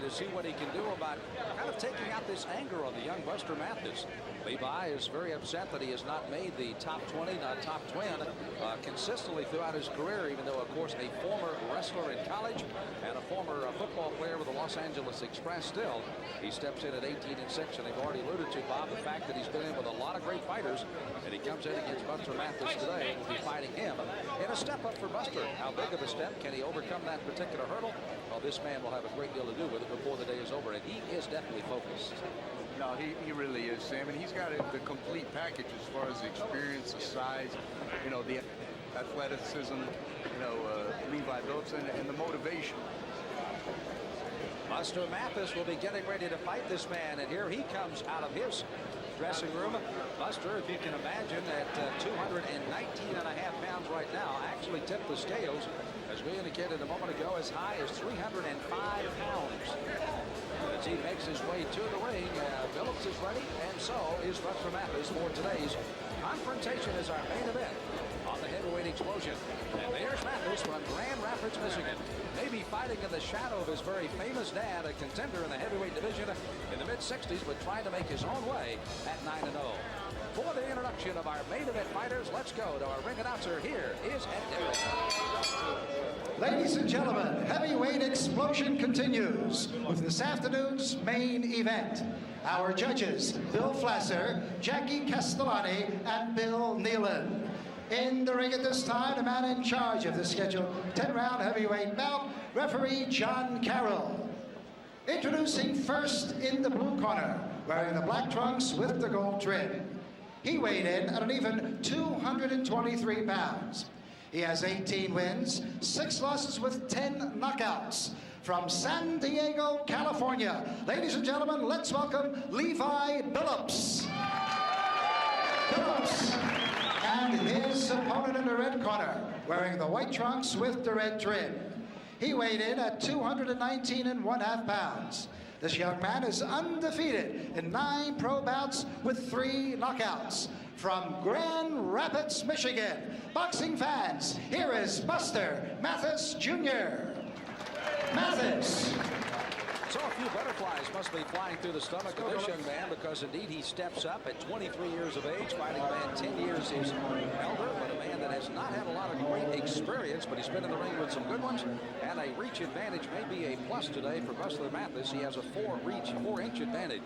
to see what he can do about kind of taking out this anger on the young Buster Mathis. Levi is very upset that he has not made the top 20, not top 20 consistently throughout his career, even though, of course, a former wrestler in college and a former football player with the Los Angeles Express. Still, he steps in at 18-6, and they've already alluded to, Bob, the fact that he's been in with a lot of great fighters, and he comes in against Buster Mathis today and will be fighting him in a step up for Buster. How big of a step? Can he overcome that particular hurdle? Well, this man will have a great deal to do with it before the day is over, and he is definitely focused. No, he really is, Sam, and he's got the complete package as far as the experience, the size, you know, the athleticism, you know, Levi Billups, and the motivation. Buster Mathis will be getting ready to fight this man, and here he comes out of his dressing room. Buster, if you can imagine, at 219.5 pounds right now, actually tipped the scales, as we indicated a moment ago, as high as 305 pounds. As he makes his way to the ring, Billups is ready, and so is Buster Mathis for today's confrontation as our main event on the heavyweight explosion. And there's Mathis from Grand Rapids, Michigan, maybe fighting in the shadow of his very famous dad, a contender in the heavyweight division in the mid-60s, but trying to make his own way at 9-0. For the introduction of our main event fighters, let's go to our ring announcer. Here is Ed Derrick. Ladies and gentlemen, heavyweight explosion continues with this afternoon's main event. Our judges, Bill Flasser, Jackie Castellani, and Bill Nealon. In the ring at this time, the man in charge of the scheduled 10-round heavyweight bout, referee John Carroll. Introducing first in the blue corner, wearing the black trunks with the gold trim. He weighed in at an even 223 pounds. He has 18 wins, 6 losses with 10 knockouts. From San Diego, California, ladies and gentlemen, let's welcome Levi Billups. Billups. And his opponent in the red corner, wearing the white trunks with the red trim. He weighed in at 219.5 pounds. This young man is undefeated in 9 pro bouts with 3 knockouts. From Grand Rapids, Michigan, boxing fans, here is Buster Mathis Jr. Mathis. So a few butterflies must be flying through the stomach of this young man, because indeed he steps up at 23 years of age, fighting a man 10 years his elder, but a man that has not had a lot of great experience, but he's been in the ring with some good ones, and a reach advantage may be a plus today for Buster Mathis. He has a 4-inch advantage.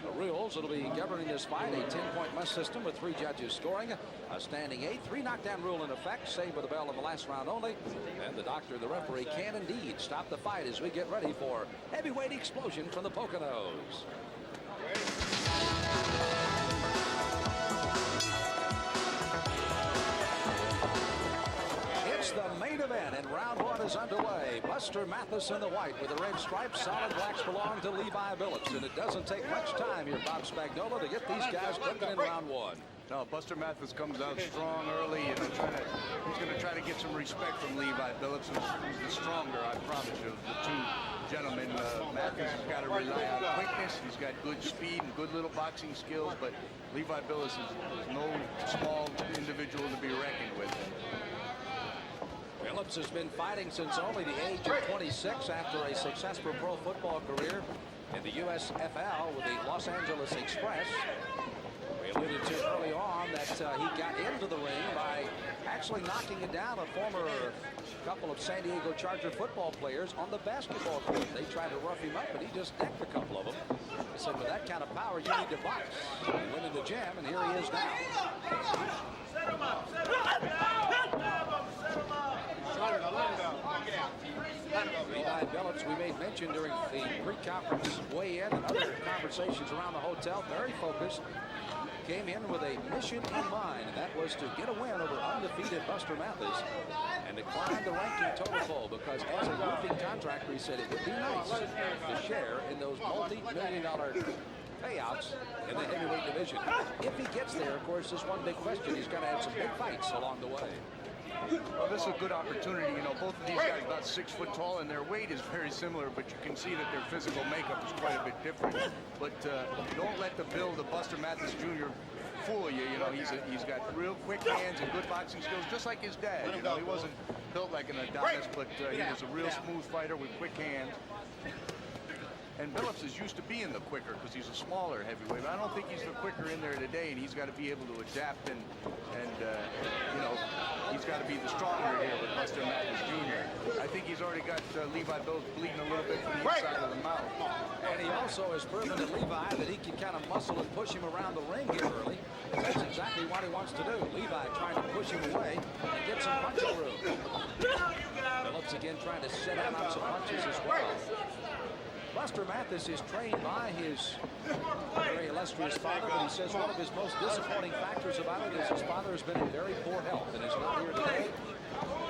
The rules, it'll be governing this fight, a 10-point must system with 3 judges scoring, a standing 8, 3 knockdown rule in effect, save with a bell in the last round only, and the doctor, the referee, can indeed stop the fight as we get ready for heavyweight explosion from the Poconos. It's the main event, and round 1 is underway. Buster Mathis in the white with the red stripes. Solid blacks belong to Levi Billups, and it doesn't take much time here, Bob Spagnola, to get these guys cooking in round 1. No, Buster Mathis comes out strong early, and he's going to try to get some respect from Levi Billups, who's the stronger, I promise you, of the 2 gentlemen. Mathis has got to rely on quickness. He's got good speed and good little boxing skills, but Levi Billups is no small individual to be reckoned with. Billups has been fighting since only the age of 26 after a successful pro football career in the USFL with the Los Angeles Express. We alluded to early on that he got into the ring by actually knocking it down a former couple of San Diego Charger football players on the basketball court. They tried to rough him up, but he just decked a couple of them. They said, with that kind of power, you need to box. He went in the gym, and here he is now. Set him up! Set him up! Levi Billups, we made mention during the pre-conference weigh-in and other conversations around the hotel, very focused, came in with a mission in mind, and that was to get a win over undefeated Buster Mathis and to climb the ranking total poll, because as a roofing contractor, he said it would be nice to share in those multi-million-dollar payouts in the heavyweight division. If he gets there, of course, there's one big question. He's got to have some big fights along the way. Well, this is a good opportunity. You know, both of these guys about 6 foot tall, and their weight is very similar, but you can see that their physical makeup is quite a bit different. But don't let the build of Buster Mathis Jr. fool you. You know, he's got real quick hands and good boxing skills, just like his dad. You know, he wasn't built like an Adonis, but he was a real smooth fighter with quick hands. And Billups is used to being the quicker because he's a smaller heavyweight. But I don't think he's the quicker in there today, and he's got to be able to adapt and you know, he's got to be the stronger here with Buster Mathis Jr. I think he's already got Levi Billups bleeding a little bit from the inside of the mouth. And he also has proven to Levi that he can kind of muscle and push him around the ring here early. That's exactly what he wants to do. Levi trying to push him away and get some punching room. Billups again trying to set out on some punches as well. Buster Mathis is trained by his very illustrious father, but he says one of his most disappointing factors about it is his father has been in very poor health and is not here today.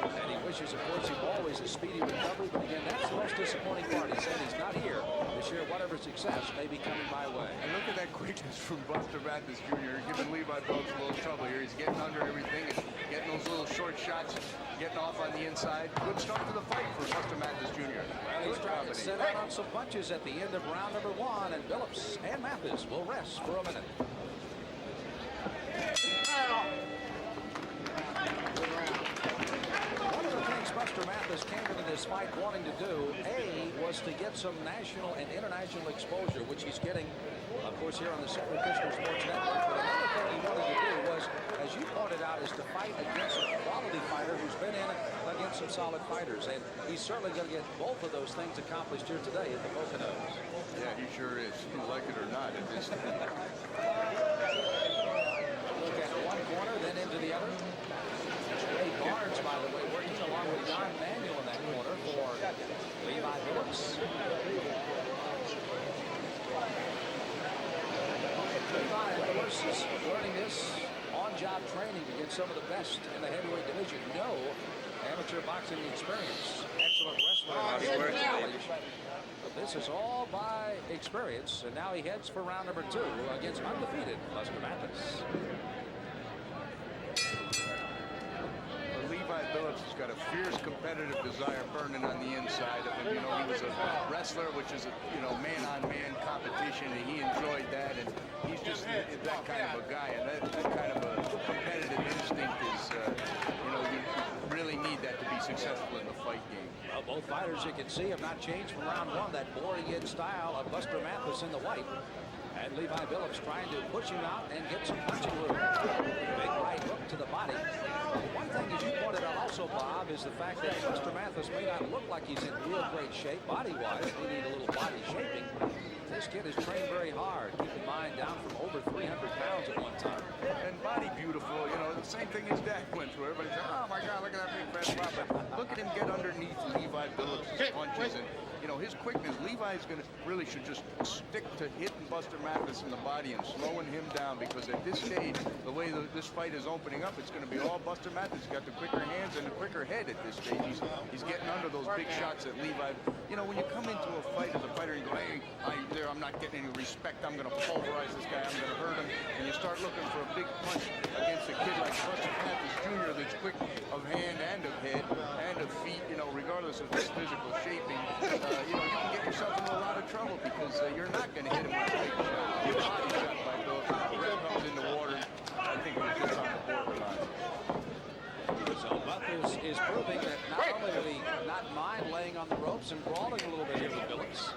And he wishes, of course, him always a speedy recovery, but again, that's the most disappointing part. He said he's not here to share whatever success may be coming my way. And look at that quickness from Buster Mathis Jr. giving Levi Billups a little trouble here. He's getting under everything and getting those little short shots, getting off on the inside. Good start to the fight for Buster Mathis Jr. Well, he's trying to set out on some punches at the end of round number 1, and Billups and Mathis will rest for a minute. One of the things Buster Mathis came into this fight wanting to do, was to get some national and international exposure, which he's getting, of course, here on the Sacrificial Sports Network. But another thing he wanted to do was, as you pointed out, is to fight against a quality fighter who's been in against some solid fighters. And he's certainly going to get both of those things accomplished here today at the Poconos. Yeah, he sure is. Like it or not, at this time. Look at one corner, then into the other. Ray Barnes, by the way, working along with John Manuel in that corner for Levi Billups. Levi, of course, is learning this on-job training against some of the best in the heavyweight division. No amateur boxing experience. Excellent wrestler. But this is all by experience, and now he heads for round number 2 against undefeated Buster Mathis. Levi Billups has got a fierce competitive desire burning on the inside of him. You know, he was a wrestler, which is a, you know, man-on-man competition, and he enjoyed that, and he's just that kind of a guy, and that kind of a competitive instinct is, you know, you really need that to be successful in the fight game. Well, both fighters, you can see, have not changed from round 1, that boring-in style of Buster Mathis in the white. And Levi Billups trying to push him out and get some punching room. Big right hook to the body. One thing, as you pointed out also, Bob, is the fact that Buster Mathis may not look like he's in real great shape body-wise. They need a little body shaping. This kid is trained very hard. Keep in mind, down from over 300 pounds at one time. And body beautiful, you know, the same thing his dad went through. Everybody said, oh my God, look at that big fat pop. But look at him get underneath Levi Billups' punches. And, you know, his quickness, Levi's really should just stick to hitting Buster Mathis in the body and slowing him down, because at this stage, the way this fight is opening up, it's going to be all Buster Mathis. He's got the quicker hands and the quicker head at this stage. He's getting under those big shots at Levi. You know, when you come into a fight as a fighter and you go, hey, I'm not getting any respect, I'm going to pulverize this guy, I'm going to hurt him, and you start looking for a big punch against a kid like Buster Mathis Jr. that's quick of hand and of head and of feet, you know, regardless of his physical shaping, you know, you can get yourself into a lot of trouble, because you're not going to hit him with a big shot. Your body shot by Billups. The red comes in the water. I think it was just on the borderline. So Mathis is proving that not only will he not mind laying on the ropes and brawling a little bit here with Billups,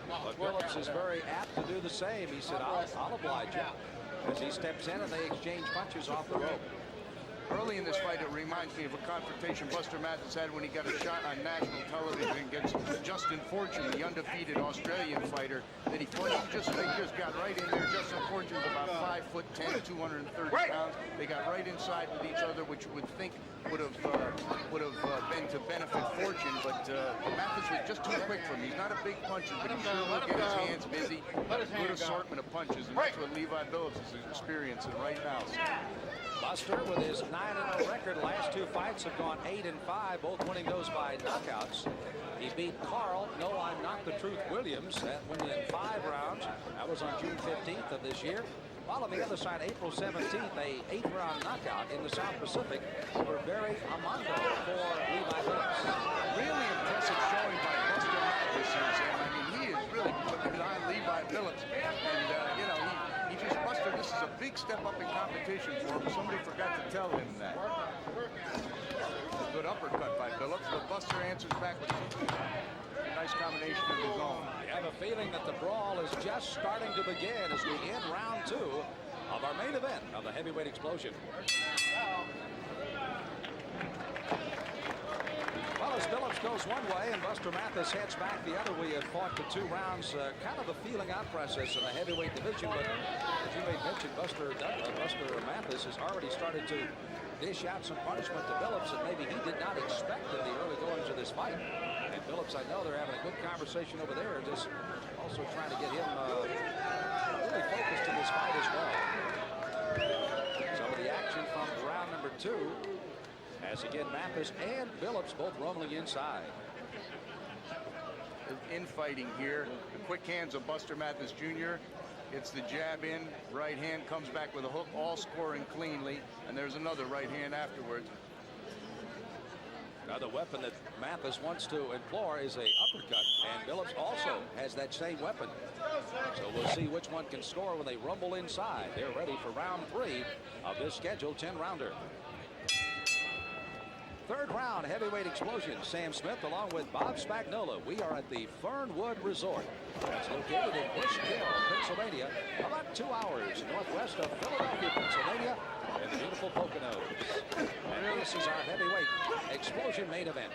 but Billups is very apt to do the same. He said, I'll oblige you, as he steps in and they exchange punches off the rope. Early in this fight, it reminds me of a confrontation Buster Mathis had when he got a shot on national television against Justin Fortune, the undefeated Australian fighter that he fought. They just got right in there. Justin Fortune's about 5'10", 230 pounds. They got right inside with each other, which you would think would have been to benefit Fortune, but Mathis was just too quick for him. He's not a big puncher, but he sure will get his hands busy. A good assortment of punches, and that's what Levi Billups is experiencing right now. Buster, with his 9-0 record, last 2 fights have gone 8-5, both winning those by knockouts. He beat Carl, No, I'm Not the Truth Williams, that went in 5 rounds. That was on June 15th of this year. While on the other side, April 17th, a 8th-round knockout in the South Pacific over Barry Amando for Levi Billups. Really impressive showing by Buster Mathis. I mean, he is really putting it on Levi Billups. And, you know, he just, Buster, this is a big step up in competition for him. Somebody forgot to tell him that. A good uppercut by Billups, but Buster answers back with nice combination of his own. I have a feeling that the brawl is just starting to begin as we end round 2 of our main event of the heavyweight explosion. Well, as Billups goes one way and Buster Mathis heads back the other, we have fought the 2 rounds, kind of a feeling out process in the heavyweight division. But as you may mention, Buster Mathis has already started to dish out some punishment to Billups that maybe he did not expect in the early goings of this fight. And Billups, I know they're having a good conversation over there, just also trying to get him really focused in this fight as well. Some of the action from round number 2, as again Mathis and Billups both rumbling inside. Infighting here. The quick hands of Buster Mathis Jr. It's the jab in, right hand comes back with a hook, all scoring cleanly, and there's another right hand afterwards. Now the weapon that Mathis wants to employ is a uppercut, and Billups also has that same weapon. So we'll see which one can score when they rumble inside. They're ready for round 3 of this scheduled 10-rounder. Third round heavyweight explosion. Sam Smith along with Bob Spagnola. We are at the Fernwood Resort. It's located in Bushkill, Pennsylvania, about 2 hours northwest of Philadelphia, Pennsylvania, in the beautiful Poconos. And this is our heavyweight explosion main event.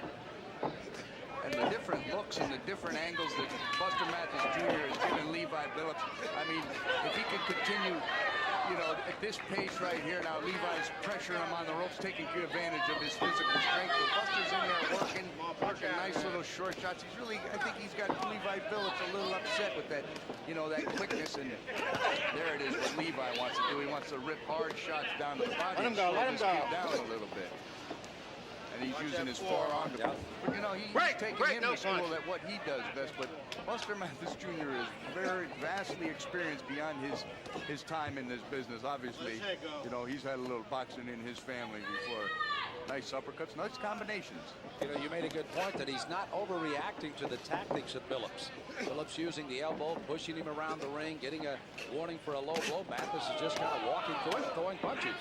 And the different looks and the different angles that Buster Mathis Jr. has given Levi Billups. I mean, if he can continue, you know, at this pace right here now, Levi's pressuring him on the ropes, taking good advantage of his physical strength. But Buster's in there working nice little short shots. He's really, I think he's got Levi Billups a little upset with that, you know, that quickness. And there it is, what Levi wants to do. He wants to rip hard shots down to the body. Let him go, let him go. Down a little bit. And he's using his forearm to, but you know, he's taking him to school at what he does best. But Buster Mathis Jr. is very vastly experienced beyond his time in this business. Obviously, you know, he's had a little boxing in his family before. Nice uppercuts, nice combinations. You know, you made a good point that he's not overreacting to the tactics of Billups. Billups using the elbow, pushing him around the ring, getting a warning for a low blow. Mathis is just kind of walking through it, throwing punches.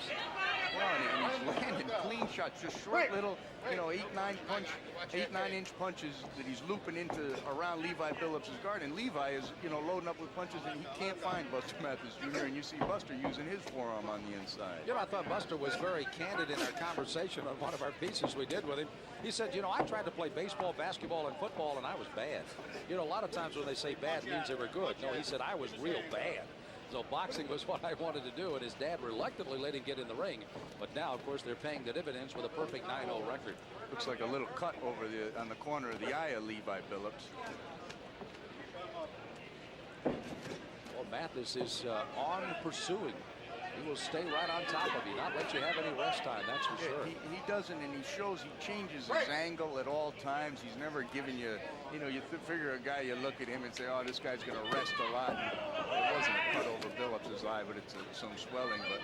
Well, and he's landing clean shots, just short little, you know, 8-9-inch punches that he's looping into around Levi Billups' guard. And Levi is, you know, loading up with punches, and he can't find Buster Mathis Jr. And you see Buster using his forearm on the inside. You know, I thought Buster was very candid in our conversation on one of our pieces we did with him. He said, you know, I tried to play baseball, basketball, and football, and I was bad. You know, a lot of times when they say bad, it means they were good. No, he said, I was real bad. So boxing was what I wanted to do, and his dad reluctantly let him get in the ring. But now, of course, they're paying the dividends with a perfect 9-0 record. Looks like a little cut over on the corner of the eye of Levi Billups. Well, Mathis is on pursuing. He will stay right on top of you, not let you have any rest time, that's for sure. He doesn't, and he shows he changes his angle at all times. He's never giving you, you know, you figure a guy, you look at him and say, oh, this guy's going to rest a lot. It wasn't a cut over Billups' eye, but it's some swelling. But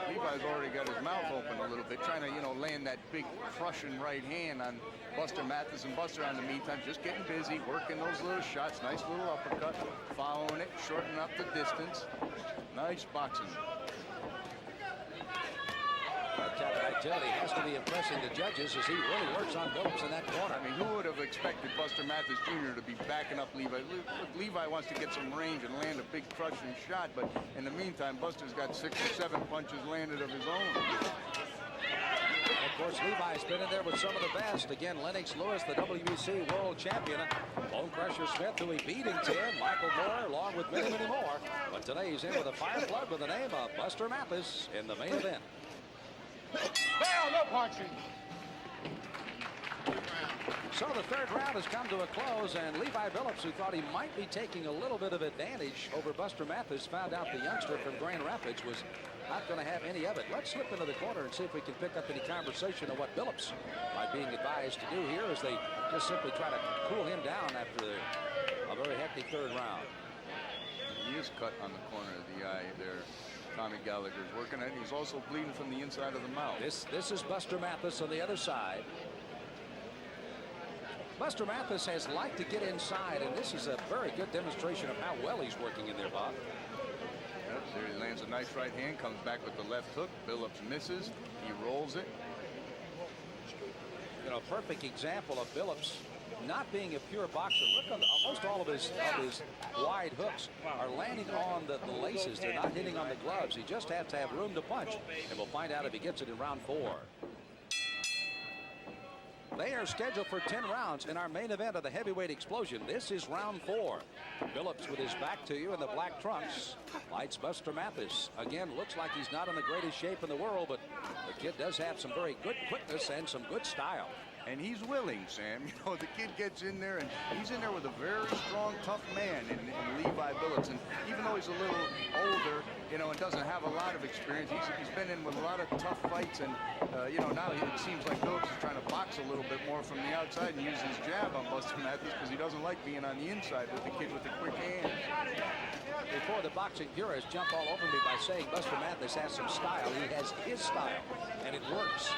Levi's already got his mouth open a little bit, trying to, you know, land that big crushing right hand on Buster Mathis. And Buster, in the meantime, just getting busy, working those little shots. Nice little uppercut, following it, shortening up the distance. Nice boxing. That type of activity has to be impressing the judges as he really works on Billups in that corner. I mean, who would have expected Buster Mathis Jr. to be backing up Levi? Look, Levi wants to get some range and land a big crushing shot, but in the meantime, Buster's got 6 or 7 punches landed of his own. Of course, Levi's been in there with some of the best. Again, Lennox Lewis, the WBC world champion. Bone Crusher Smith, who he beat in 10. Michael Moore, along with many, many more. But today he's in with a fire plug with the name of Buster Mathis in the main event. Hell, no punching. So the third round has come to a close, and Levi Billups, who thought he might be taking a little bit of advantage over Buster Mathis, found out the youngster from Grand Rapids was not going to have any of it. Let's slip into the corner and see if we can pick up any conversation of what Billups might being advised to do here as they just simply try to cool him down after a very hectic third round. He is cut on the corner of the eye there. Tommy Gallagher's working it. He's also bleeding from the inside of the mouth. This is Buster Mathis on the other side. Buster Mathis has liked to get inside, and this is a very good demonstration of how well he's working in there, Bob. Yep, there he lands a nice right hand, comes back with the left hook. Billups misses. He rolls it. You know, perfect example of Billups not being a pure boxer. Look, on almost all of his wide hooks are landing on the laces. They're not hitting on the gloves. He just has to have room to punch, and we'll find out if he gets it in round 4. They are scheduled for 10 rounds in our main event of the heavyweight explosion. This is round 4. Billups with his back to you in the black trunks fights Buster Mathis. Again, looks like he's not in the greatest shape in the world, but the kid does have some very good quickness and some good style. And he's willing, Sam. You know, the kid gets in there, and he's in there with a very strong, tough man in Levi Billups. And even though he's a little older, you know, and doesn't have a lot of experience, he's been in with a lot of tough fights. And, you know, now it seems like Billups is trying to box a little bit more from the outside and use his jab on Buster Mathis because he doesn't like being on the inside with the kid with the quick hands. Before the boxing purists jump all over me by saying Buster Mathis has some style, he has his style, and it works.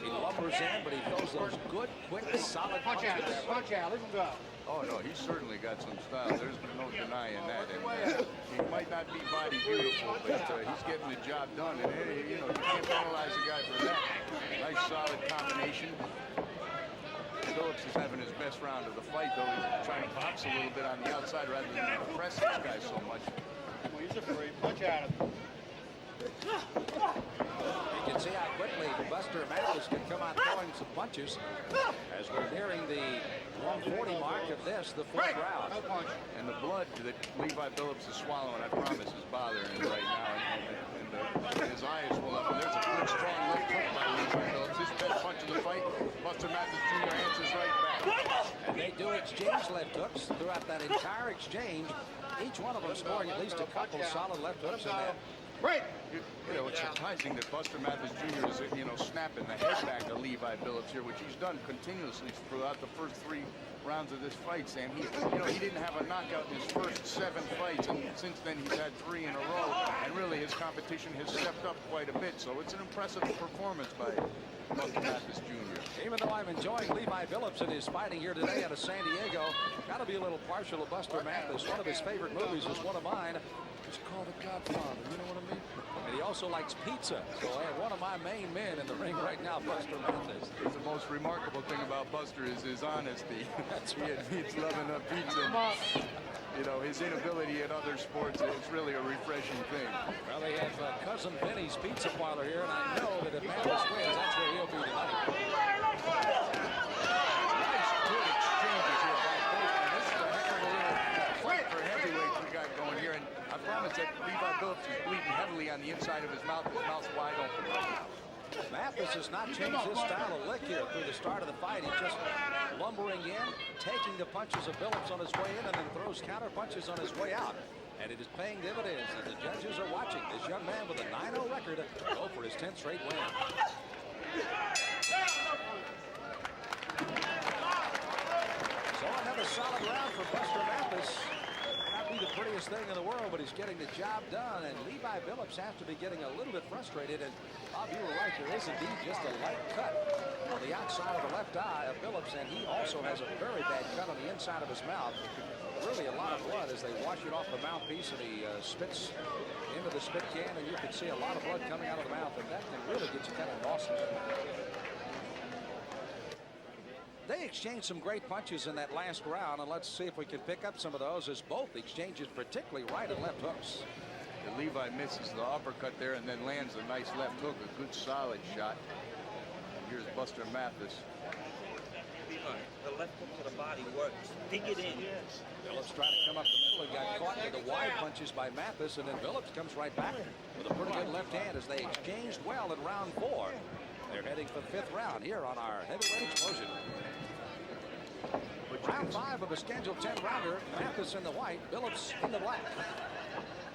He lumbers in, but he throws those good, quick, solid punches. Punch out, let him go. Oh, no, he's certainly got some style. There's no denying that. And, he might not be body beautiful, but he's getting the job done. And, you know, you can't penalize a guy for that. Nice, solid combination. Billups is having his best round of the fight, though. He's trying to box a little bit on the outside rather than press this guy so much. Well, he's afraid. Punch out of him. You can see how quickly Buster Mathis can come out throwing some punches as we're nearing the 140 mark of this, the 4th round. No punch. And the blood that Levi Billups is swallowing, I promise, is bothering him right now. And his eyes will up. And there's a good, strong left hook by Levi Billups. His best punch of the fight. Buster Mathis Jr. answers right back. And they do exchange left hooks throughout that entire exchange. Each one of them scoring at least a couple solid left hooks in that. Right. You know, it's surprising that Buster Mathis Jr. is, you know, snapping the head back to Levi Billups here, which he's done continuously throughout the first 3 rounds of this fight, Sam. He didn't have a knockout in his first 7 fights, and since then he's had 3 in a row, and really his competition has stepped up quite a bit, so it's an impressive performance by Buster Mathis Jr. Even though I'm enjoying Levi Billups in his fighting here today out of San Diego, got to be a little partial to Buster Mathis. One of his favorite movies is one of mine. It's called The Godfather, you know what I mean? And he also likes pizza. So I have one of my main men in the ring right now, Buster Mathis. The most remarkable thing about Buster is his honesty. That's He admits loving a pizza. You know, his inability in other sports, it's really a refreshing thing. Well, they have Cousin Vinny's Pizza Parlor here, and I know that if Mathis wins, that's where he'll be tonight. Nice, good exchanges here by both. And this is a heck of a little fight for heavyweights we got going here. And I promise that Levi Billups is bleeding heavily on the inside of his mouth. His mouth's wide open right now. Mathis has not changed his style of lick here through the start of the fight. He's just lumbering in, taking the punches of Billups on his way in, and then throws counter punches on his way out. And it is paying dividends, and the judges are watching this young man with a 9-0 record go for his 10th straight win. So another solid round for Buster Mathis. Not be the prettiest thing in the world, but he's getting the job done. And Levi Billups has to be getting a little bit frustrated. And Bob, you were right. There is indeed just a light cut on the outside of the left eye of Billups, and he also has a very bad cut on the inside of his mouth. Really a lot of blood as they wash it off the mouthpiece, and he spits into the spit can, and you can see a lot of blood coming out of the mouth, and that can really get you kind of nauseous. They exchanged some great punches in that last round, and let's see if we can pick up some of those as both exchanges, particularly right and left hooks. And Levi misses the uppercut there and then lands a nice left hook, a good solid shot. Here's Buster Mathis. The left hook to the body works. Dig it in. Billups trying to come up the middle and got caught with the wide punches by Mathis, and then Billups comes right back with a pretty good left hand as they exchanged well in round 4. They're heading for the 5th round here on our heavyweight explosion. Round 5 of a scheduled 10-rounder. Mathis in the white, Billups in the black.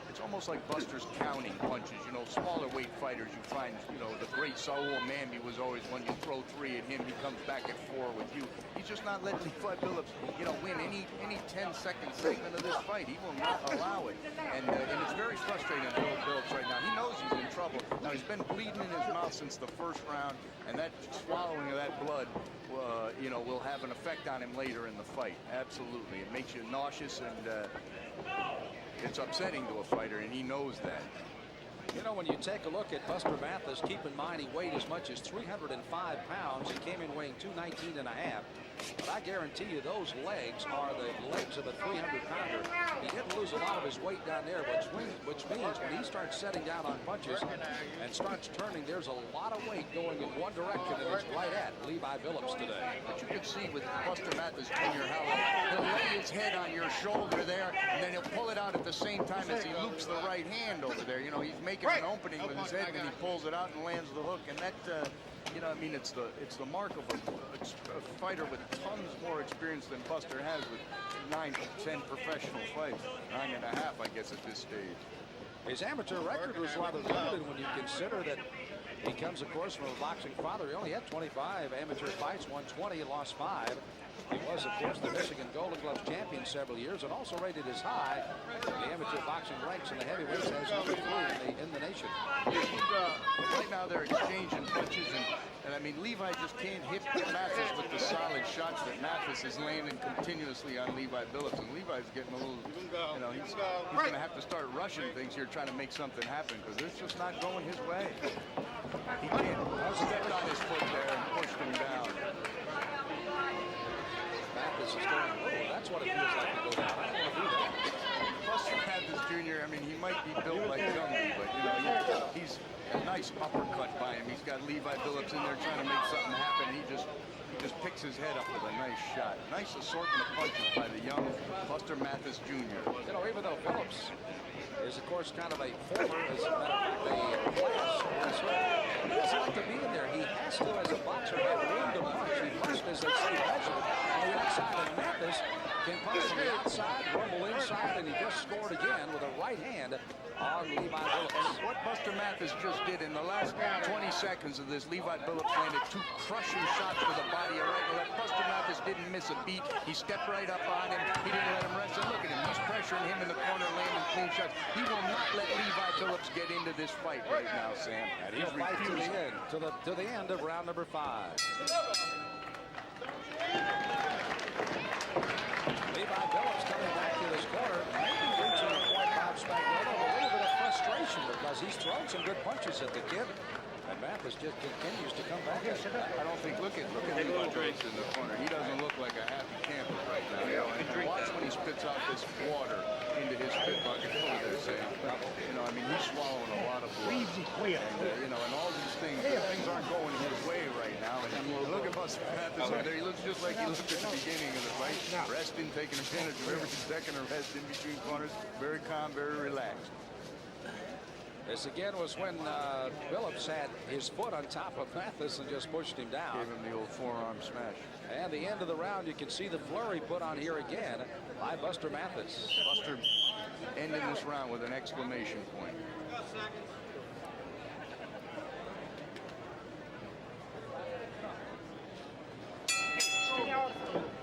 It's almost like Buster's counting punches. You know, smaller weight fighters, you find, you know, the great Saul Manby was always when you throw 3 at him, he comes back at 4 with you. He's just not letting Levi Billups, you know, win any 10-second segment of this fight. He will not allow it. And it's very frustrating for Billups right now. He knows he's in trouble. Now, he's been bleeding in his mouth since the first round, and that swallowing of that blood, you know, will have an effect on him later in the fight. Absolutely. It makes you nauseous, and it's upsetting to a fighter, and he knows that. You know, know, when you take a look at Buster Mathis, keep in mind he weighed as much as 305 pounds. He came in weighing 219 and a half. But I guarantee you those legs are the legs of a 300-pounder. He didn't lose a lot of his weight down there, which means when he starts setting down on punches and starts turning, there's a lot of weight going in one direction, and it's right at Levi Billups today. But you can see with Buster Mathis Jr. how he'll lay his head on your shoulder there, and then he'll pull it out at the same time as he loops the right hand over there. You know, he's making an opening with his head, and then he pulls it out and lands the hook, and that, you know, I mean, it's the mark of a fighter with tons more experience than Buster has with 9 to 10 professional fights. 9.5, I guess, at this stage. His amateur record was rather limited when you consider that he comes, of course, from a boxing father. He only had 25 amateur fights, won 20 and lost 5. He was, of course, the Michigan Golden Glove champion several years, and also rated as high in the amateur boxing ranks in the heavyweights as number 3 in the nation. Right now they're exchanging punches, and I mean, Levi just can't hit Mathis with the solid shots that Mathis is landing continuously on Levi Billups, and Levi's getting a little, you know, he's going to have to start rushing things here, trying to make something happen, because it's just not going his way. He can't. Stepped on his foot there and pushed him down. Mathis is going, oh, that's what it feels like to go down. I don't want to do that. Plus, Mathis Jr., I mean, he might be built like Gumby, but, you know, he's a nice uppercut by him. He's got Levi Billups in there trying to make something happen. He just picks his head up with a nice shot. Nice assortment of punches by the young Buster Mathis Jr. You know, even though Billups is, of course, kind of a former, as a matter of fact, a class wrestler, he doesn't like to be in there. He has to, as a boxer, have room to punch. He must, as they say, measure on the outside. And Mathis can punch from the outside, rumble inside, and he just scored again with a right hand on Levi Billups. And what Buster Mathis just did in the last 20 seconds of this, Levi Billups landed 2 crushing shots to the body of right and left. Buster Mathis didn't miss a beat. He stepped right up on him. He didn't let him rest. And look at him. He's pressuring him in the corner, landing clean shots. He will not let Levi Billups get into this fight right now, Sam. And he'll fight to the end, to the end of round number 5. Levi Billups coming back to this corner, maybe reaching a point bounce back with a little bit of frustration because he's thrown some good punches at the kid. And Mathis just continues to come back. I don't think, look at Levi Billups in the corner. He doesn't look like a happy camper right now. You know, and watch when he spits out this water into his spit bucket. Look at this, you know, I mean, he's swallowing a lot of blood. And, you know, and all these things aren't going his way right now. And look at Buster Mathis over there. He looks just like he looked at the beginning of the fight. Resting, taking advantage of every second of rest in between corners. Very calm, very relaxed. This again was when Billups had his foot on top of Mathis and just pushed him down. Gave him the old forearm smash. And the end of the round, you can see the flurry put on here again by Buster Mathis. Buster ending this round with an exclamation point.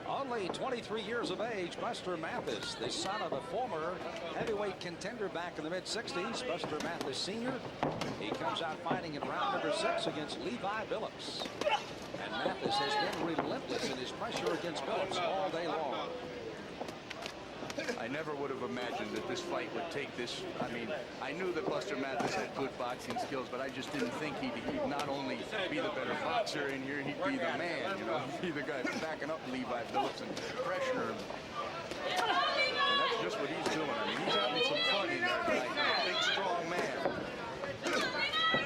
Only 23 years of age, Buster Mathis, the son of a former heavyweight contender back in the mid-60s, Buster Mathis Sr. He comes out fighting in round number 6 against Levi Billups. And Mathis has been relentless in his pressure against Billups all day long. I never would have imagined that this fight would take this. I mean, I knew that Buster Mathis had good boxing skills, but I just didn't think he'd not only be the better boxer in here, he'd be the man, you know, he'd be the guy backing up Levi Billups and pressure him. And that's just what he's doing. I mean, he's having some fun in there tonight. A big, strong man.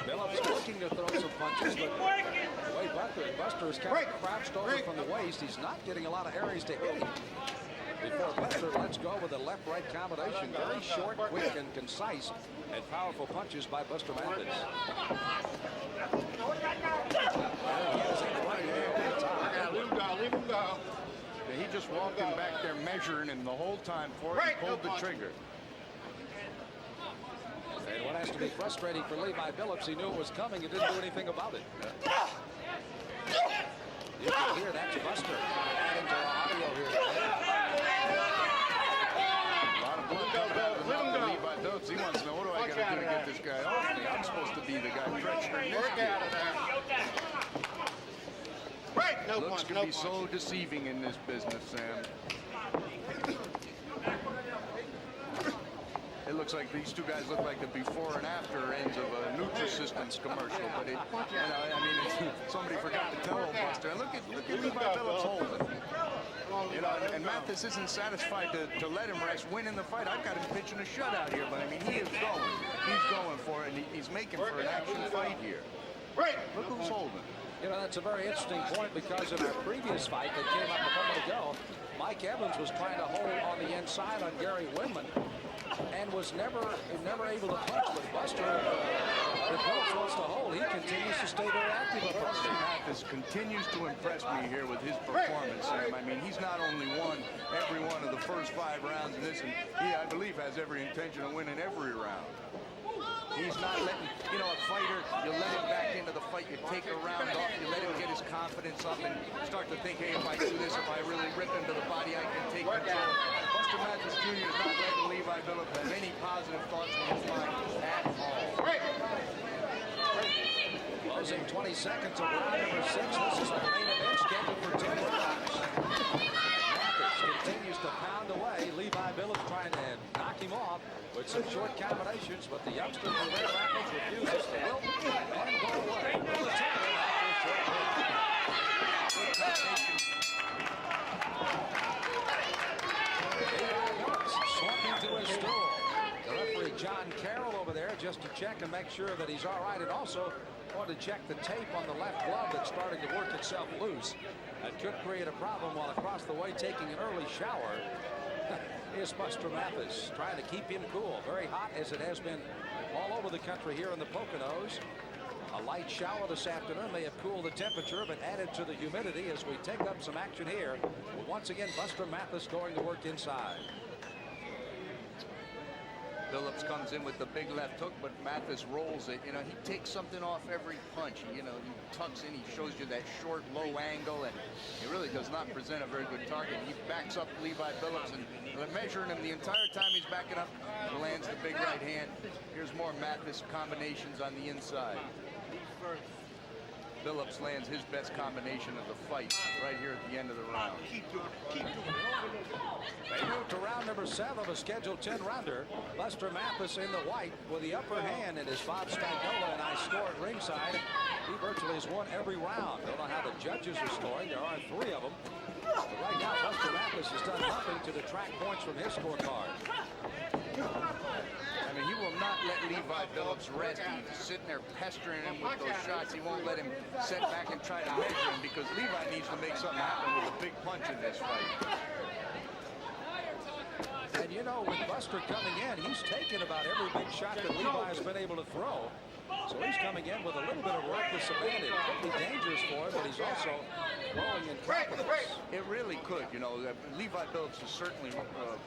Billups looking to throw some punches, but wait, Buster is kind of crouched over from the waist. He's not getting a lot of areas to hit him. Before Buster lets go with a left-right combination. Very short, quick, and concise, and powerful punches by Buster Mathis. Leave him go. He just walked him back there measuring him the whole time for it and pulled the trigger. And what has to be frustrating for Levi Billups, he knew it was coming and didn't do anything about it. You can hear that's Buster adding to our audio here. Levi Billups, he wants to know, what do I got to do to get this guy off me? I'm supposed to be the guy pressuring this kid. Looks can be so deceiving in this business, Sam. It looks like these two guys look like the before and after ends of a Nutrisystem's commercial. But it, I mean, somebody forgot to tell old Buster. And look at Levi Billups holding. And Mathis isn't satisfied to let him rest, win in the fight. I've got him pitching a shutout here, but I mean, he is going. He's going for it, and he's making for an action fight here. Look who's holding. That's a very interesting point, because in our previous fight that came up a moment ago, Mike Evans was trying to hold on the inside on Gary Winman and was never able to punch. But Buster, if Billups wants to hold, he continues to stay very active. Buster Mathis continues to impress me here with his performance, Sam. I mean, he's not only won every one of the first 5 rounds in this, and he, I believe, has every intention of winning every round. He's not letting, a fighter, you let him back into the fight, you take a round off, you let him get his confidence up and start to think, hey, if I do this, if I really rip into the body, I can take control. Buster Mathis Jr. is not letting Levi Billups have any positive thoughts in his mind at all. Closing 20 seconds of round number 6. This is the main event scheduled for 10 rounds. Mathis continues to pound away. Levi Billups trying to knock him off with some short combinations, but the youngster from Red Rapids refuses to wilt and go away. Will attack him after a short break. Levi Billups slumping to his stool. The referee John Carroll over there just to check and make sure that he's all right, and also wanted to check the tape on the left glove that's starting to work itself loose. That could create a problem while across the way taking an early shower. Is Buster Mathis trying to keep him cool. Very hot, as it has been all over the country here in the Poconos. A light shower this afternoon may have cooled the temperature, but added to the humidity as we take up some action here. Once again, Buster Mathis going to work inside. Billups comes in with the big left hook, but Mathis rolls it. He takes something off every punch. He tucks in, he shows you that short, low angle, and he really does not present a very good target. He backs up Levi Billups, and measuring him the entire time he's backing up, he lands the big right hand. Here's more Mathis combinations on the inside. Billups lands his best combination of the fight right here at the end of the round. They move to round number 7 of a scheduled 10-rounder. Buster Mathis in the white with the upper hand, and as Bob Spagnola and I score at ringside, he virtually has won every round. Don't know how the judges are scoring. There are 3 of them. But right now, Buster Mathis has done nothing to detract points from his scorecard. I mean, he will not let Levi Billups rest. He's sitting there pestering him with those shots. He won't let him set back and try to measure him, because Levi needs to make something happen with a big punch in this fight. And with Buster coming in, he's taken about every big shot that Levi has been able to throw. So he's coming in with a little bit of reckless abandon. It could be dangerous for him, but he's also growing in confidence. It really could. Levi Billups is certainly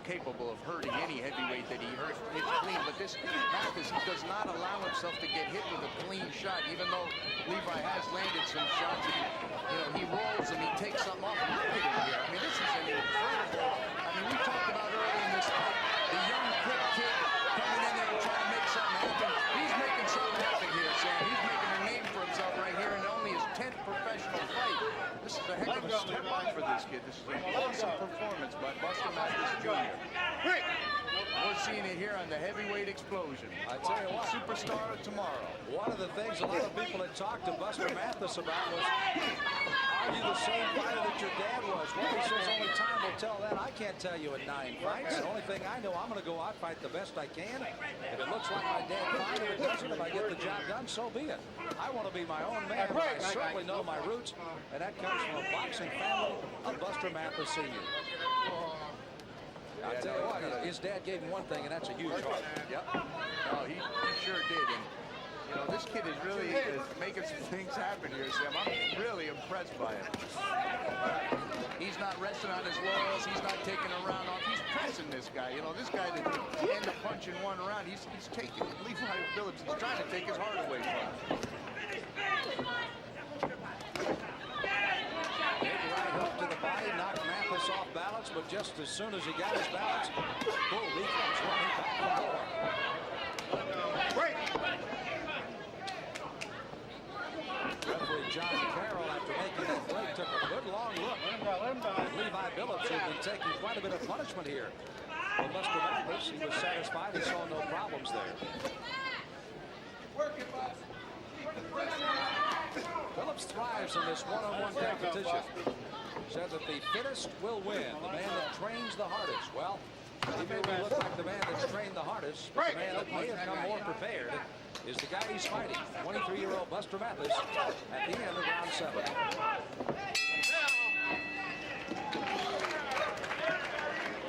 capable of hurting any heavyweight that he hits clean. But this Mathis, he does not allow himself to get hit with a clean shot, even though Levi has landed some shots. He rolls and he takes something off. Look at him here. I mean, this is an incredible. I mean, we talked about earlier in this fight, the young quick kid coming in there and trying to make something happen. He's making something happen here, Sam. He's making a name for himself right here in only his 10th professional fight. This is a heck of a step up for this kid. This is an awesome performance by Buster Mathis Jr. We're seeing it here on the heavyweight explosion. I tell you what, superstar of tomorrow. One of the things a lot of people had talked to Buster Mathis about was, are you the same fighter that your dad was? Well, he says only time will tell that. I can't tell you in 9 fights. The only thing I know, I'm going to go out, fight the best I can. If it looks like my dad, fine. If it doesn't, if I get the job done, so be it. I want to be my own man, but I certainly know my roots, and that comes from a boxing family of Buster Mathis Sr. I'll tell you what, his dad gave him one thing, and that's a huge heart. Yep. Oh, he sure did. And, this kid is really making some things happen here, Sam. I'm really impressed by it. He's not resting on his laurels. He's not taking a round off. He's pressing this guy. This guy that end up punching one round, he's taking Levi Billups. He's trying to take his heart away from him. Big right hook to the body, knocked Mathis off balance, but just as soon as he got his balance, boom, he comes running back for more. Referee John Carroll, after making that break, took a good long look at Levi Billups, who'd been taking quite quite a bit of punishment here. Well, Buster Mathis, he was satisfied. He saw no problems there. Billups thrives in this one-on-one competition. Said that the fittest will win, the man that trains the hardest. Well, he may look like the man that's trained the hardest, but the man that may have come more prepared is the guy he's fighting, 23-year-old Buster Mathis, at the end of round 7.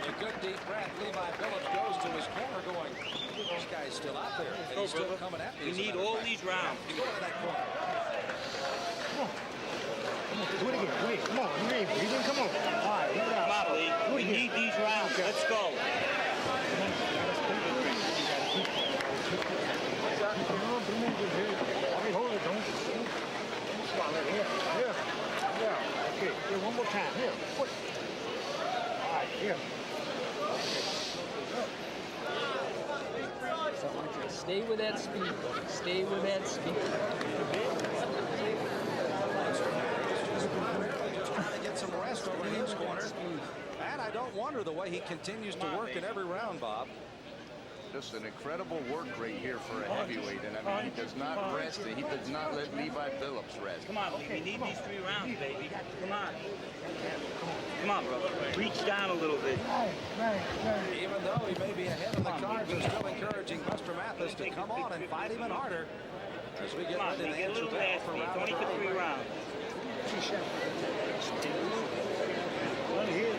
A good deep breath. Levi Billups goes to his corner going, this guy's still out there. And he's still coming at me. We need all these rounds. Go to that corner. Do it again. Wait, come on. You didn't come on. All right, Come on, Lee. We need these rounds. Let's go. Hold it. Don't swallow it. Here. Yeah. Okay. Here, one more time. Here. Put. All right. Here. Stay with that speed, buddy. Stay with that speed. Just trying to get some rest over in his corner. And I don't wonder the way he continues to work in every round, Bob. Just an incredible work rate here for a heavyweight. And I mean, he does not rest, and he does not let Levi Billups rest. Come on, Lee. We need these 3 rounds, baby. Come on. Come on, bro. Reach down a little bit. Even though he may be ahead in the cards, they're still encouraging Buster Mathis to come on and fight even harder as we get Come on, ready to Lee. Get a answer little back for nasty. round It's only number for 3 8. rounds.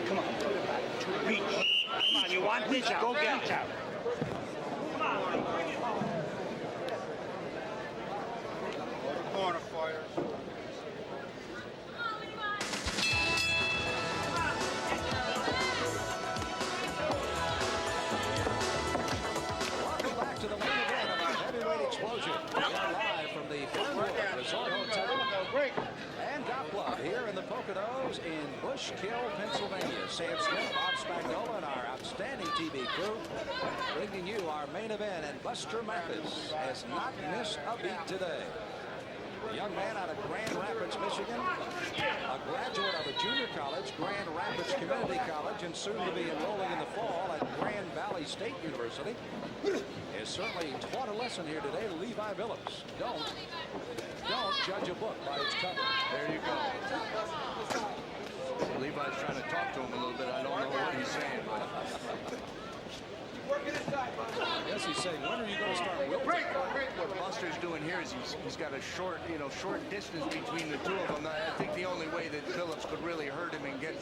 Come on. Reach. Come on, you want this? Go get it. Come on. Corner fighters. Welcome back to the main event of our heavyweight explosion. We are live from the Fernwood Resort Hotel and Golf Club here in the Poconos in Bushkill, Pennsylvania. Sam Smith, Bob Spagnola, and our outstanding TV crew bringing you our main event. And Buster Mathis has not missed a beat today. A young man out of Grand Rapids, Michigan, a graduate of a junior college, Grand Rapids Community College, and soon to be enrolling in the fall at Grand Valley State University, has certainly taught a lesson here today to Levi Billups. Don't judge a book by its cover. There you go. Levi's trying to talk to him a little bit. I don't know what he's saying, but Yes, he's saying, when are you going to start wilting? what Buster's doing here is he's got a short distance between the two of them. I think the only way that Billups could really hurt him and get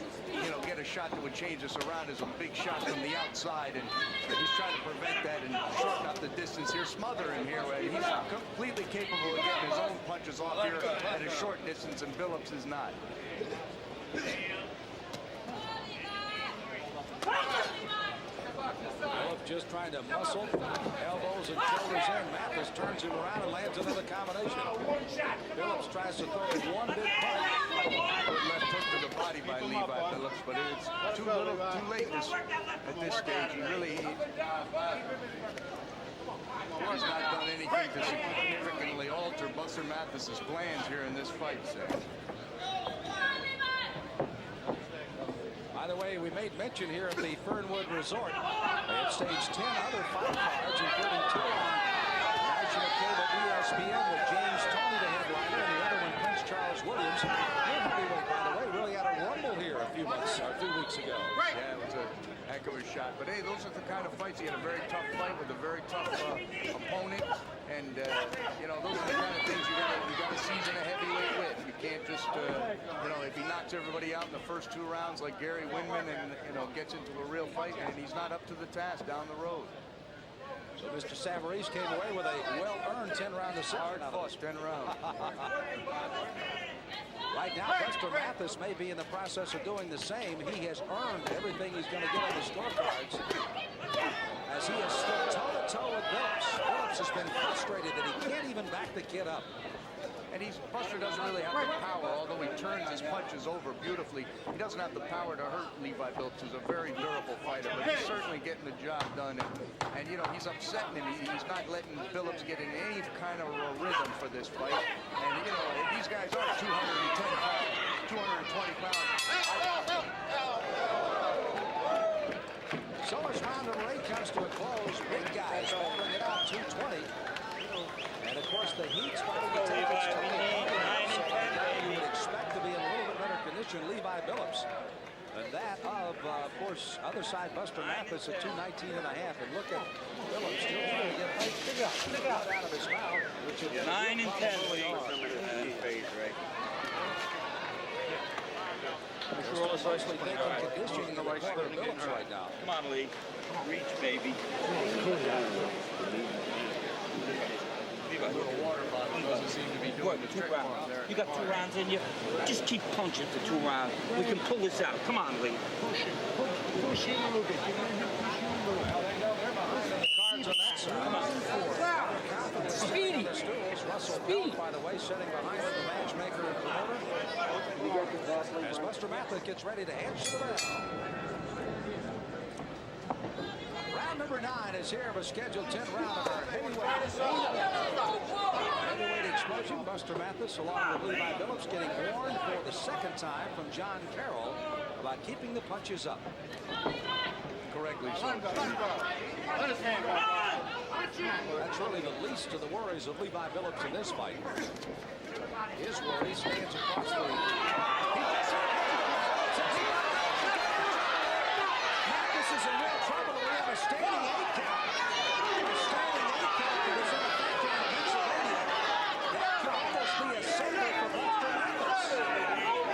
a shot that would change us around is a big shot from the outside, and he's trying to prevent that and shorten up the distance here, smother him here. He's completely capable of getting his own punches off here at a short distance, and Billups is not. Billups just trying to muscle, elbows and shoulders in. Mathis turns him around and lands another combination. Billups tries to throw one big punch. Left hook to the body by Levi Billups, but it's too late at this stage. He's not done anything to significantly alter Buster Mathis's plans here in this fight, Sam. By the way, we made mention here at the Fernwood Resort. They have staged 10 other fight cards, including 2 on national cable ESPN with James Toney, the headliner, and the other one, Prince Charles Williams. Your heavyweight, by the way, really had a rumble here a few weeks ago. Yeah, it was a heck of a shot. But hey, those are the kind of fights. He had a very tough fight with a very tough opponent, and those are the kind of things you got to season a heavyweight with. You can't just if he knocks everybody out in the first 2 rounds like Gary Winman and gets into a real fight, and he's not up to the task down the road. So Mr. Savarese came away with a well-earned 10-round assault. Hard fought 10 rounds. Right now, Buster Mathis may be in the process of doing the same. He has earned everything he's going to get on the scorecards, as he is still toe-to-toe with Billups. Billups has been frustrated that he can't even back the kid up. And Buster doesn't really have the power, although he turns his punches over beautifully. He doesn't have the power to hurt Levi Billups, who's a very durable fighter, but he's certainly getting the job done. And he's upsetting him. He's not letting Billups get in any kind of a rhythm for this fight. And, these guys are 210 pounds, 220 pounds. So as round number 8 comes to a close, big guys battling it out, 220. And of course, the heat's starting to take its toll. You would expect to be in a little bit better condition, Levi Billups. And that of course, other side, Buster Mathis at 219 and a half. And look at Billups still trying to get blood out of his mouth, which is 9 and 10 league. Especially thinking conditioning in the right corner of Billups right now. Come on, Lee. Reach, baby. Water bottle doesn't seem to be doing the trick for him there. You got 2 rounds in you. Just keep punching for 2 rounds. We can pull this out. Come on, Lee. Push him a little bit. Push him a little bit. Cards on that side. Speedy. Russell Bell, by the way, sitting behind the matchmaker and promoter. As Buster Mathis gets ready to answer the bell. Round number 9 is here of a scheduled 10-round of our heavyweight explosion. Buster Mathis along with Levi Billups getting warned for the second time from John Carroll about keeping the punches up. Correctly so. That's really the least of the worries of Levi Billups in this fight. His worry stands across the ring. Mathis is in real trouble. We have a standing 8 count. A standing 8 count that is in effect here in Pennsylvania. That could almost be a savior for Buster Mathis.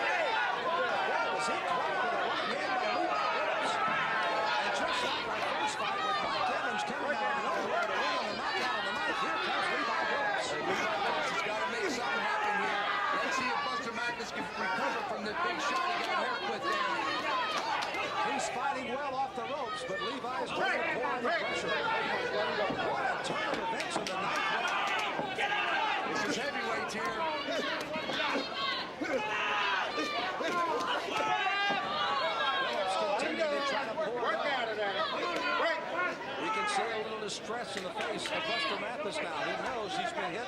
Well, was he caught with a right hand by Levi Billups? And just like our first fight with Mike Evans coming out of nowhere to win on the knockout of the night, here comes Levi Billups. Levi Billups has got to make something happen here. Let's see if Buster Mathis can recover from the big shot he got hurt with there. He's fighting well off the ropes, but Levi's trying to pour under pressure. What a turn of events in the ninth round. This is heavyweights here. Billups continuing to try to pour it out. We can see a little distress in the face of Buster Mathis now. He knows he's been hit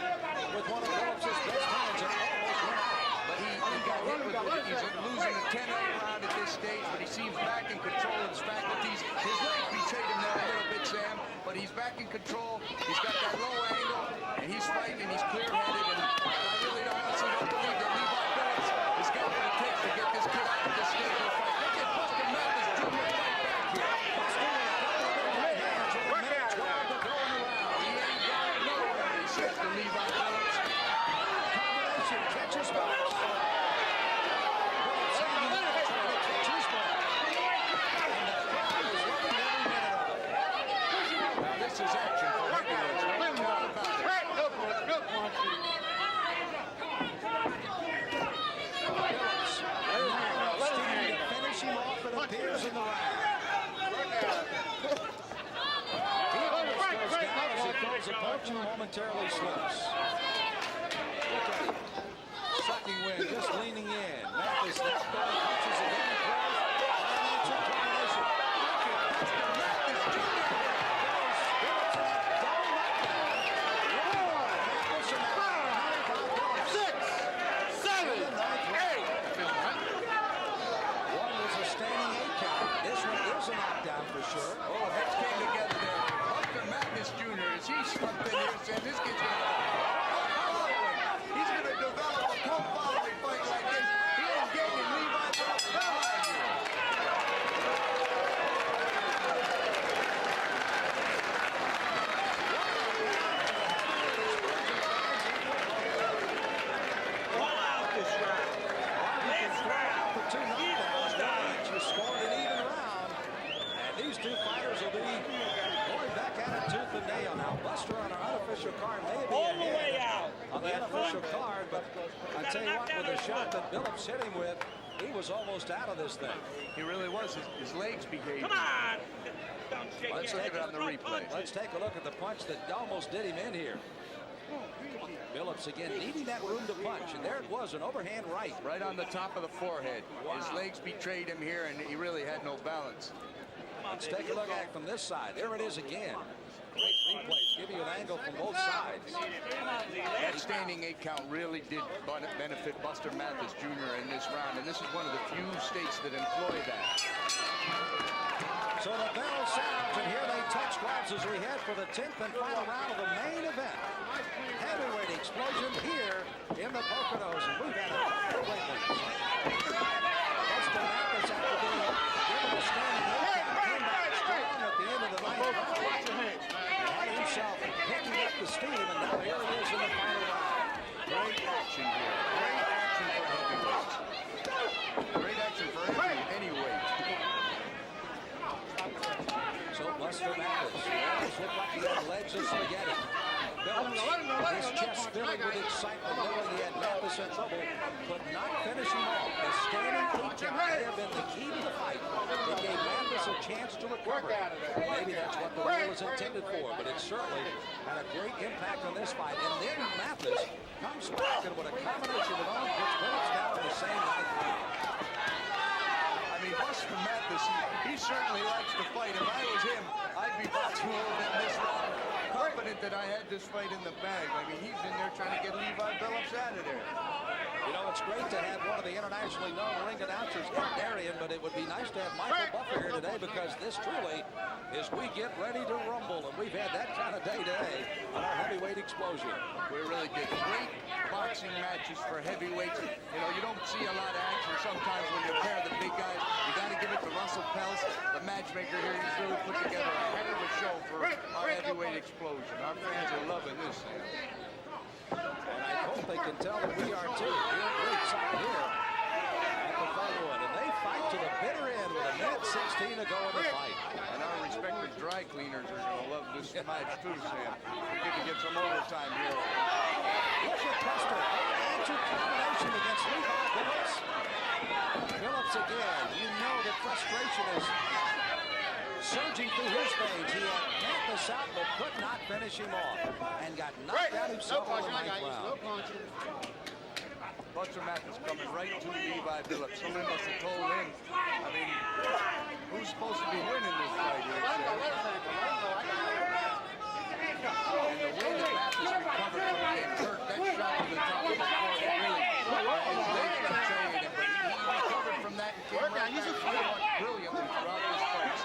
with one of Billups' best hands and almost went out. But he got hit with it. He's losing a 10-8 round at this stage, but he seems back in control of his faculties. His legs betrayed him there a little bit, Sam, but he's back in control. He's got that low angle, and he's fighting, and he's clear-headed, and I really honestly don't believe that Levi Billups has got what it takes to get this kid out of this stage of the fight. Look at Buster Mathis Jr. right back here. Buster with a couple of right hands with a minute 12 to go in the round. He ain't going nowhere, he says to Levi Billups. Combination catches Billups. This is action for heavyweights. No doubt about it. Good punch. Billups starting to finish him off, it appears, in the round. He almost goes down as he throws a punch and momentarily slips. Look at him. Sucking wind, just leaning in. Mathis knocked down, punches again, throws, and it's a combination. Buster Mathis Jr. Billups in a double knockdown. Mathis in that round by Billups. 6, 7, 8. One was a standing 8 count. This one is a knockdown for sure. Oh, heads came together there. Buster Mathis Jr. as he slumped in here, saying this kid's going to he's going to develop a cult following fight like this. He is getting Levi Billups behind here. Pull out this round. This round. For 2 knockdowns, you scored an even round. And these two fighters will be going back at it tooth and nail. Now, Buster on our unofficial card may be All the way ahead out. on the unofficial card, but I tell you what, with the shot that Billups hit him with, he was almost out of this thing. He really was. His legs behaved. Come on. Don't shake Let's your look head. at it on the Don't replay. punch Let's take a look at the punch that almost did him in here. Billups again needing that room to punch, and there it was, an overhand right. Right on the top of the forehead. His legs betrayed him here, and he really had no balance. Let's take a look at it from this side. There it is again. Great replays, give you an angle from both sides. That standing 8 count really did benefit Buster Mathis Jr. in this round, and this is one of the few states that employ that. So the bell sounds, and here they touch gloves as we head for the 10th and final round of the main event. Heavyweight explosion here in the Poconos, and we've had a lot of lately. Buster Mathis, after being given a standing ovation, came back strong at the end of the ninth round. He had himself picking up the steam, and now here he is in the final round. Great action here. Great action for heavyweights. Great action for any weight. So Buster Mathis almost looked like he had legs of spaghetti. Billups, his chest filling with excitement, knowing he had Mathis in trouble, but not finish him off. The standing 8 count may have been the key to the fight. It gave Mathis a chance to recover. Maybe that's what the rule is intended for, but it certainly had a great impact on this fight. And then Mathis comes back, and with a combination of own puts Billups down in the same ninth round. I mean, Buster Mathis, he certainly likes to fight. If I was him, I'd be boxing a little bit in this round, confident that I had this fight in the bag. I mean, he's in there trying to get Levi Billups out of there. You know, it's great to have one of the internationally known ring announcers in Darien, but it would be nice to have Michael Buffer here today, because this truly is we get ready to rumble, and we've had that kind of day today on our heavyweight explosion. We really did great boxing matches for heavyweights. You know, you don't see a lot of action sometimes when you pair the big guys. You got to give it to Russell Pels, the matchmaker here. He's really put together a heck of a show for our heavyweight explosion. Our fans are loving this, Sam. And I hope they can tell that we are too. We're ringside here at the Funwood, and they fight to the bitter end with a minute 16 to go in the fight. And our respective dry cleaners are going to love this match too, Sam. We're going to get some overtime here. Look at Buster. Answer combination against Levi Billups. Billups again. You know that frustration is surging through his veins. He had Mathis out, but could not finish him off, and got knocked out himself in the ninth round. Buster Mathis coming right to Levi Billups. Someone must have told him. I mean, who's supposed to be winning this fight here, Sam? And the way that Mathis recovered from getting hurt, that shot to the top of the court, it really, his legs betrayed him. But he recovered from that and came right back and fought brilliantly throughout this fight.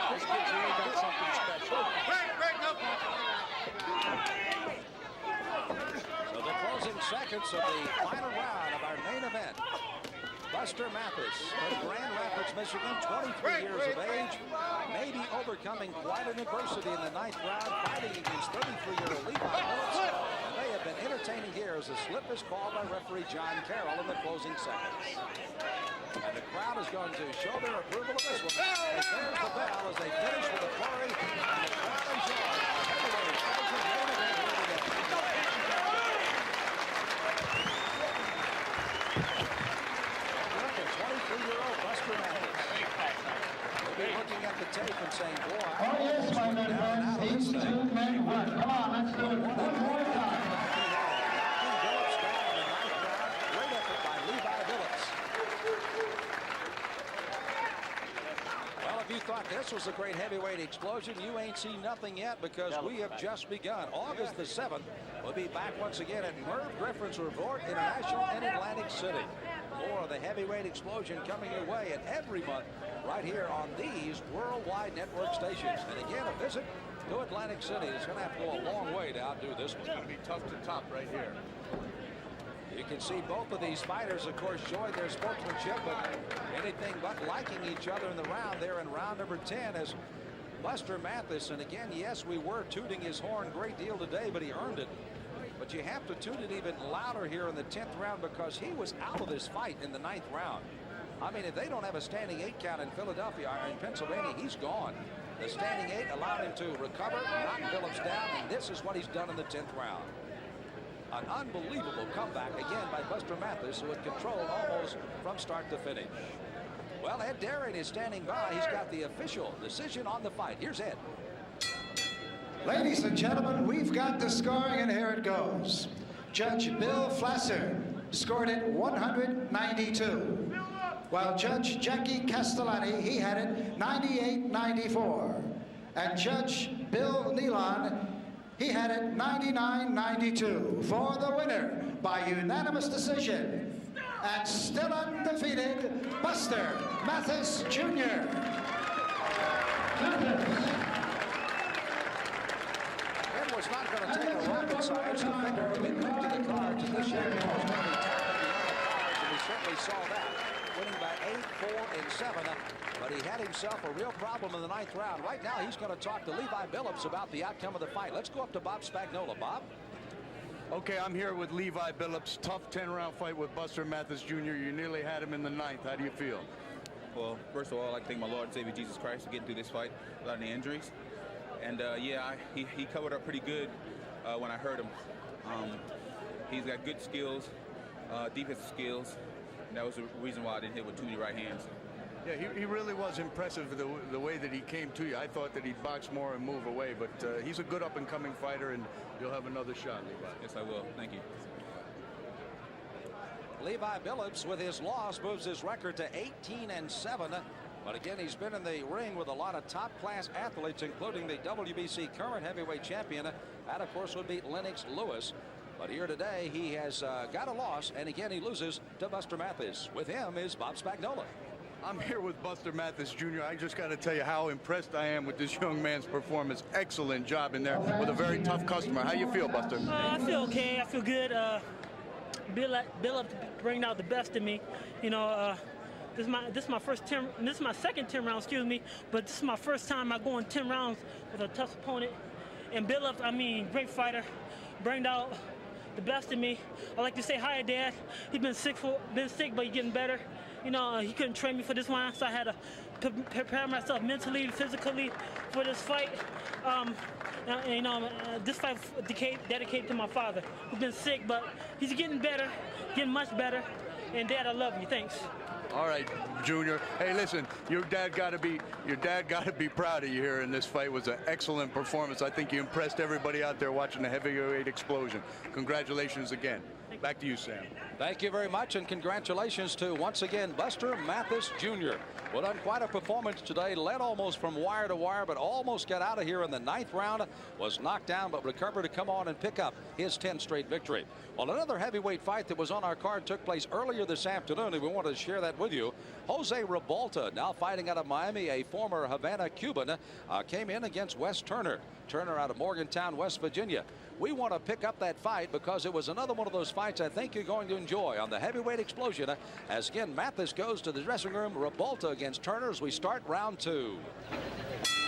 This kid's really got something special. So the closing seconds of the final round of our main event. Buster Mathis of Grand Rapids, Michigan, 23 years of age, maybe overcoming quite an adversity in the ninth round, fighting against 33-year-old Levi Billups. And they have been entertaining here as the slip is called by referee John Carroll in the closing seconds. And the crowd is going to show their approval of this one. And there's the bell as they finish with a flurry, and the crowd enjoys the heavyweight explosion main event here today. Look at 23-year-old Buster Mathis. We'll be looking at the tape and saying, boy, Oh, yes, my good friends, these two men won. Come on, let's do it one more time. Billups down in the ninth round. Great effort by Levi Billups. Well, if you thought this was a great heavyweight explosion, you ain't seen nothing yet, because we have just begun. August the 7th, we'll be back once again at Merv Griffin's Resort International in Atlantic City. More of the heavyweight explosion coming your way, and every month right here on these worldwide network stations. And again, a visit to Atlantic City is going to have to go a long way to outdo this one. It's going to be tough to top right here. You can see both of these fighters, of course, showing their sportsmanship, but anything but liking each other in the round there in round number 10 as Buster Mathis. And again, yes, we were tooting his horn a great deal today, but he earned it. But you have to toot it even louder here in the 10th round, because he was out of this fight in the 9th round. I mean, if they don't have a standing 8 count in Philadelphia or in Pennsylvania, he's gone. The standing 8 allowed him to recover, knock Billups down, and this is what he's done in the 10th round. An unbelievable comeback again by Buster Mathis, who had controlled almost from start to finish. Well, Ed Darien is standing by. He's got the official decision on the fight. Here's Ed. Ladies and gentlemen, we've got the scoring, and here it goes. Judge Bill Flasser scored it 192, while Judge Jackie Castellani, he had it 98-94. And Judge Bill Nealon, he had it 99-92 for the winner by unanimous decision, and still undefeated, Buster Mathis Jr. Ken was not going to take a rocket science to figure he looked at the cards, and this young man was going to be tapping behind the cards, and we certainly saw that, winning by 8, 4, and 7. But he had himself a real problem in the 9th round. Right now, he's going to talk to Levi Billups about the outcome of the fight. Let's go up to Bob Spagnola. Bob? Okay, I'm here with Levi Billups. Tough 10-round fight with Buster Mathis Jr. You nearly had him in the 9th. How do you feel? Well, first of all, I'd like to thank my Lord and Savior Jesus Christ for getting through this fight without any injuries. And yeah, he covered up pretty good when I hurt him. He's got good skills, defensive skills. And that was the reason why I didn't hit with too many right hands. Yeah, he really was impressive the way that he came to you. I thought that he'd box more and move away, but he's a good up-and-coming fighter, and you'll have another shot, Levi. Yes, I will. Thank you. Levi Billups, with his loss, moves his record to 18 and 7. But again, he's been in the ring with a lot of top-class athletes, including the WBC current heavyweight champion. That, of course, would be Lennox Lewis. But here today, he has got a loss, and again, he loses to Buster Mathis. With him is Bob Spagnola. I'm here with Buster Mathis Jr. I just got to tell you how impressed I am with this young man's performance. Excellent job in there with a very tough customer. How you feel, Buster? I feel okay. I feel good. Billups bringing out the best in me. You know, this is my first 10. This is my second 10 round, excuse me. But this is my first time I go in 10 rounds with a tough opponent. And Billups, I mean, great fighter, bringing out the best in me. I like to say hi, Dad. He's been sick, but he's getting better. You know, he couldn't train me for this one, so I had to prepare myself mentally, physically for this fight. You know, this fight dedicated to my father, who's been sick, but he's getting better, getting much better. And Dad, I love you. Thanks. All right, Junior. Hey, listen, your dad got to be proud of you here in this fight. It was an excellent performance. I think you impressed everybody out there watching the heavyweight explosion. Congratulations again. Back to you, Sam. Thank you very much, and congratulations to, once again, Buster Mathis Jr. Well done, quite a performance today. Led almost from wire to wire, but almost got out of here in the 9th round. Was knocked down, but recovered to come on and pick up his 10th straight victory. Well, another heavyweight fight that was on our card took place earlier this afternoon, and we wanted to share that with you. Jose Revolta, now fighting out of Miami, a former Havana Cuban, came in against Wes Turner. Turner out of Morgantown, West Virginia. We want to pick up that fight because it was another one of those fights I think you're going to enjoy on the heavyweight explosion. As again, Mathis goes to the dressing room. Revolta against Turner as we start round 2.